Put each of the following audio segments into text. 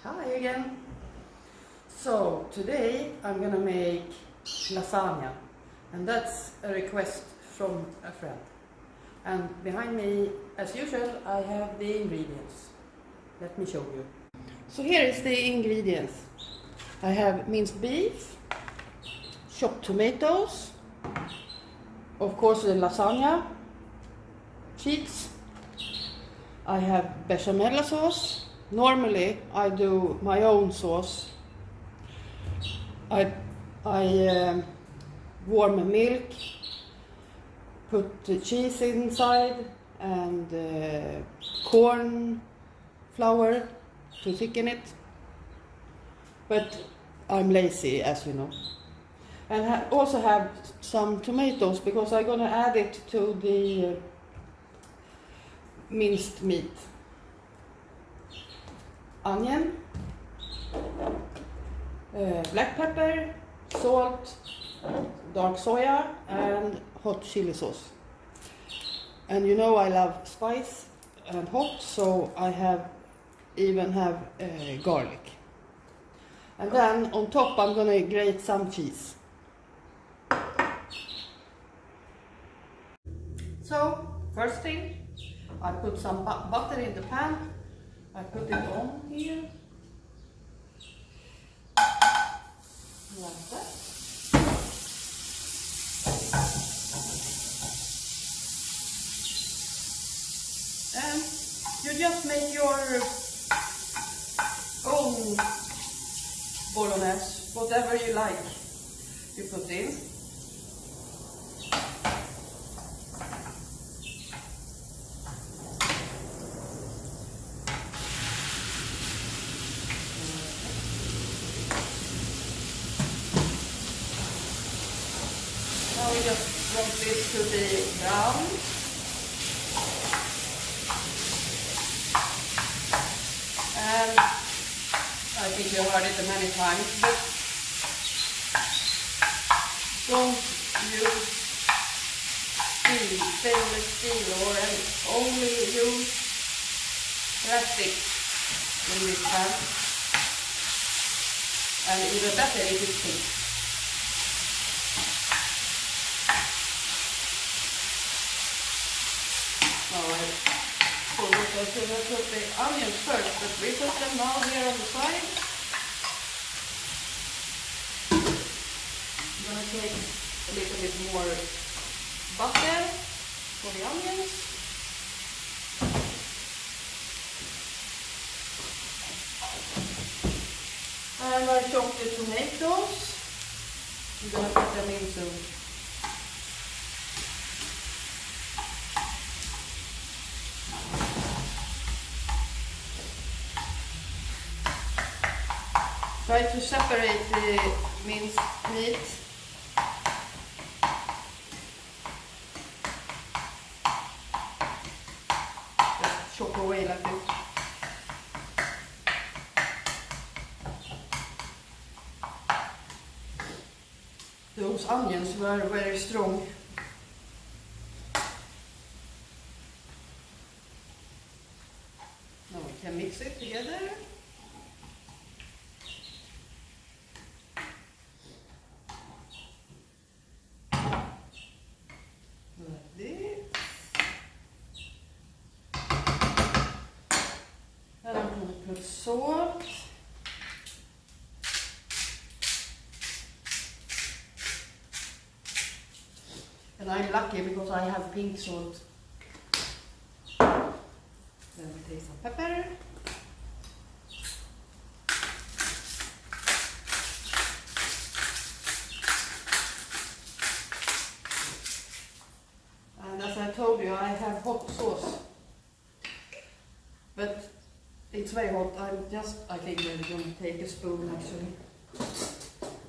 Hi again. So today I'm gonna make lasagna, and that's a request from a friend. And behind me, as usual, I have the ingredients. Let me show you. So here is the ingredients. I have minced beef, chopped tomatoes, of course the lasagna sheets. I have bechamel sauce. Normally I do my own sauce. I warm milk, put the cheese inside and corn flour to thicken it. But I'm lazy, as you know. And also have some tomatoes because I'm gonna add it to the minced meat. Onion, black pepper, salt, dark soya, and hot chili sauce. And you know I love spice and hot, so I even have garlic. And then on top I'm gonna grate some cheese. So first thing, I put some butter in the pan. I put it on here, like that. And you just make your own bolognese, whatever you like, you put in. Now we just want this to be brown. And I think you heard it many times, but don't use stainless steel or only use plastic in this pan. And even better if it's pink. I should have put the onions first, but we put them now here on the side. I'm going to take a little bit more butter for the onions. And I chopped the tomatoes. I'm going to put them in soon. Try to separate the minced meat. Just chop away like this. Those onions were very strong. Now we can mix it together. Then I'm going to put salt. And I'm lucky because I have pink salt. Then we take some pepper. And as I told you, I have hot sauce. But it's very hot. I think I'm going to take a spoon actually,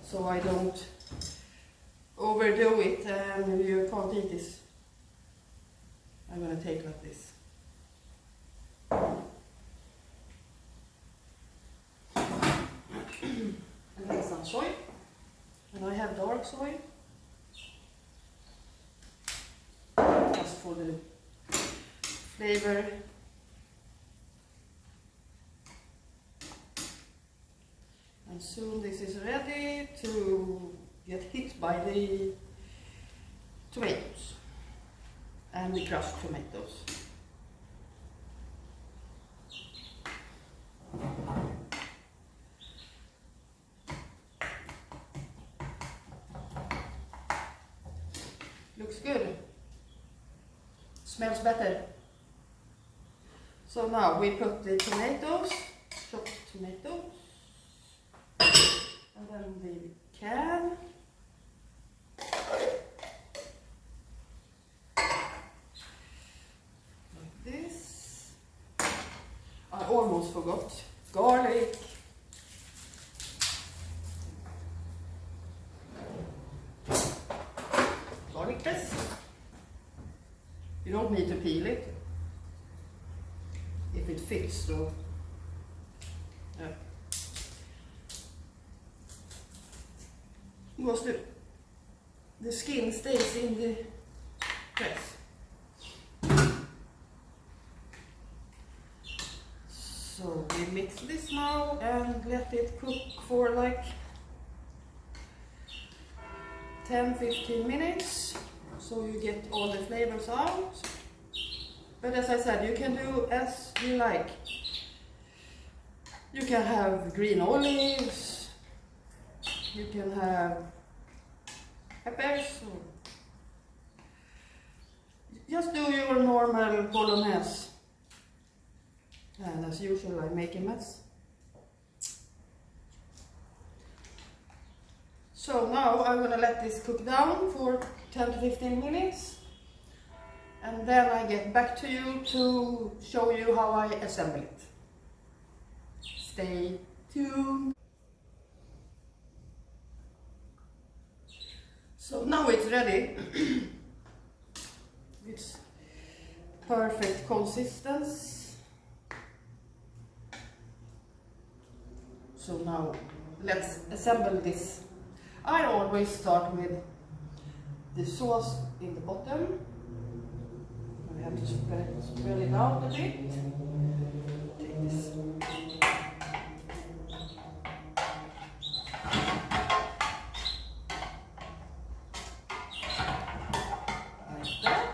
so I don't overdo it and you can't eat this. I'm going to take like this. And then some soy, and I have dark soy, just for the flavor. And soon this is ready to get hit by the tomatoes and the crushed tomatoes. Looks good. Smells better. So now we put the tomatoes, chopped tomatoes, and then the can. Like this. I almost forgot. Garlic. Garlic press. You don't need to peel it. If it fits, so yeah. Because the skin stays in the press. So we mix this now and let it cook for like 10-15 minutes, so you get all the flavors out. But as I said, you can do as you like. You can have green olives, you can have peppers, or just do your normal bolognese. And as usual, I make a mess. So now I'm gonna let this cook down for 10-15 minutes. And then I get back to you to show you how I assemble it. Stay tuned. So now it's ready. It's perfect consistency. So now let's assemble this. I always start with the sauce in the bottom. I have to spread it out a bit. Take this. Like that.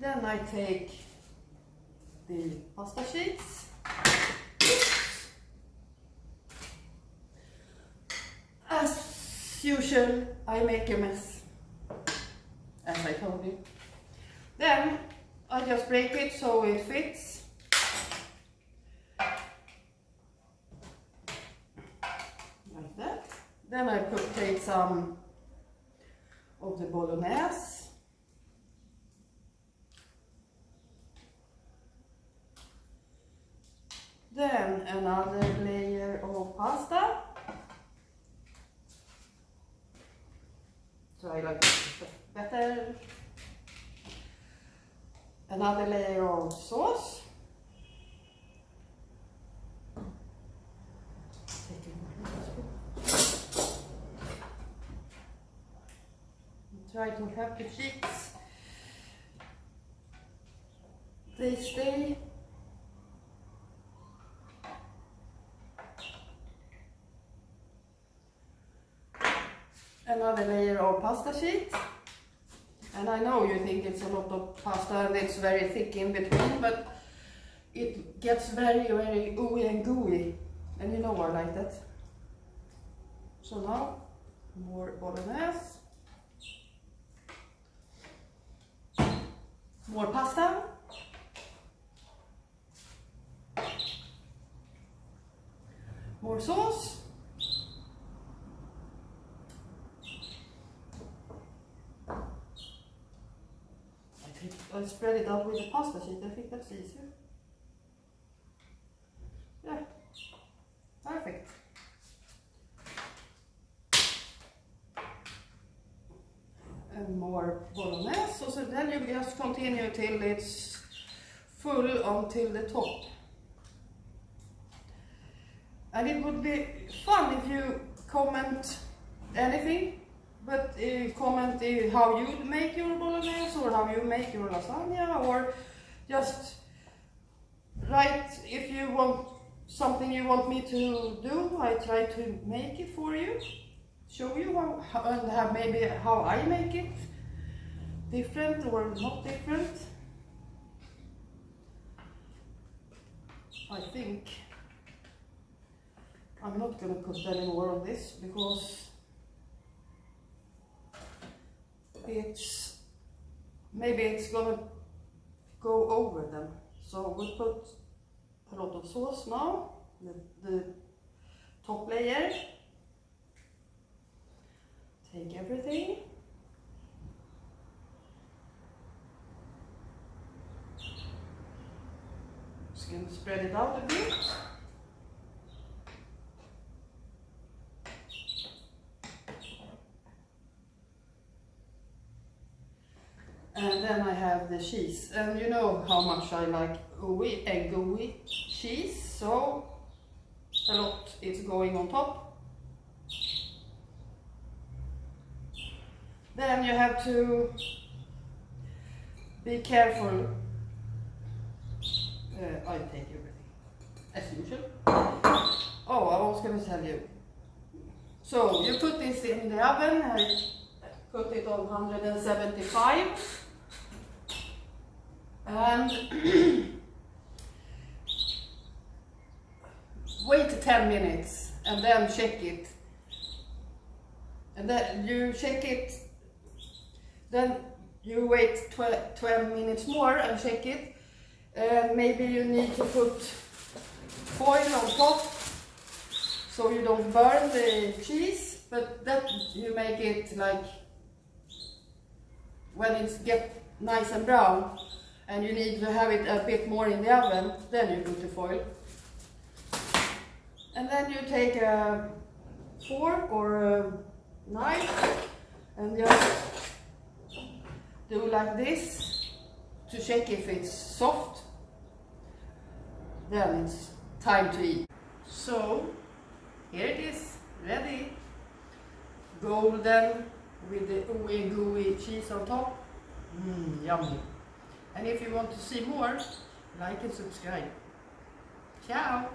Then I take the pasta sheets. As usual, I make a mess, as I told you. Then I just break it so it fits. Like that. Then I take some of the bolognese. Then another layer of pasta. So I like it better. Another layer of sauce. Try to have the cheeks. They stay. Another layer of pasta sheet. And I know you think it's a lot of pasta and it's very thick in between, but it gets very, very ooey and gooey. And you know I like that. So now, more bolognese. More pasta. More sauce. I spread it out with the pasta sheet. I think that's easier. Yeah, perfect. And more bolognese. So then you just continue till it's full until the top. And it would be fun if you comment anything. But comment how you make your bolognese or how you make your lasagna, or just write if you want something you want me to do, I try to make it for you, show you maybe how I make it, different or not different. I think I'm not going to put any more on this because maybe it's going to go over them. So we'll put a lot of sauce now, the top layer. Take everything. Just going to spread it out a bit. And then I have the cheese, and you know how much I like gooey cheese, so a lot is going on top. Then you have to be careful. I take everything as usual. Oh, I was going to tell you. So you put this in the oven. I put it on 175. And wait 10 minutes and then check it. And then you check it, then you wait 12 minutes more and check it. And maybe you need to put foil on top so you don't burn the cheese, but that you make it like when it gets nice and brown. And you need to have it a bit more in the oven, then you put the foil. And then you take a fork or a knife and just do like this to check if it's soft. Then it's time to eat. So here it is, ready. Golden with the gooey cheese on top. Yummy. And if you want to see more, like and subscribe. Ciao!